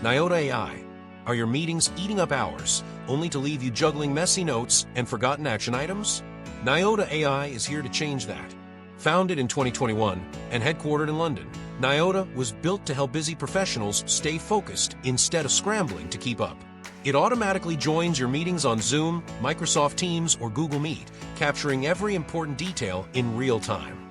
NYOTA AI. Are your meetings eating up hours, only to leave you juggling messy notes and forgotten action items? NYOTA AI is here to change that. Founded in 2021 and headquartered in London, NYOTA was built to help busy professionals stay focused instead of scrambling to keep up. It automatically joins your meetings on Zoom, Microsoft Teams, or Google Meet, capturing every important detail in real time.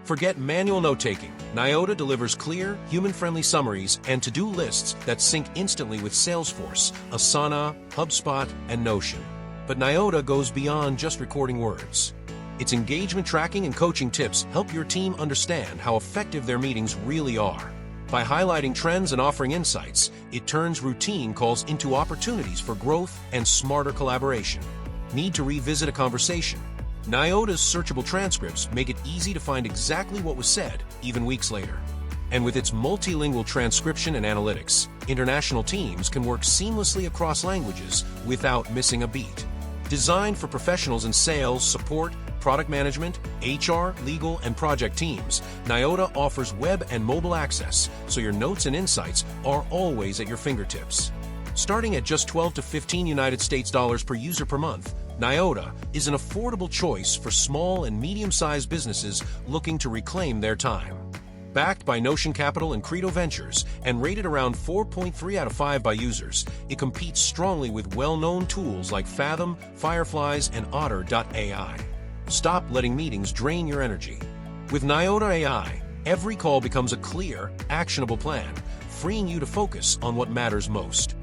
Forget manual note-taking. NYOTA delivers clear, human-friendly summaries and to-do lists that sync instantly with Salesforce, Asana, HubSpot, and Notion. But NYOTA goes beyond just recording words. Its engagement tracking and coaching tips help your team understand how effective their meetings really are. By highlighting trends and offering insights, it turns routine calls into opportunities for growth and smarter collaboration. Need to revisit a conversation? NYOTA's searchable transcripts make it easy to find exactly what was said, even weeks later. And with its multilingual transcription and analytics, international teams can work seamlessly across languages without missing a beat. Designed for professionals in sales, support, product management, HR, legal, and project teams, NYOTA offers web and mobile access, so your notes and insights are always at your fingertips. Starting at just $12 to $15 United States dollars per user per month, NYOTA is an affordable choice for small and medium-sized businesses looking to reclaim their time. Backed by Notion Capital and Credo Ventures and rated around 4.3 out of 5 by users, it competes strongly with well-known tools like Fathom, Fireflies, and Otter.ai. Stop letting meetings drain your energy. With NYOTA AI, every call becomes a clear, actionable plan, freeing you to focus on what matters most.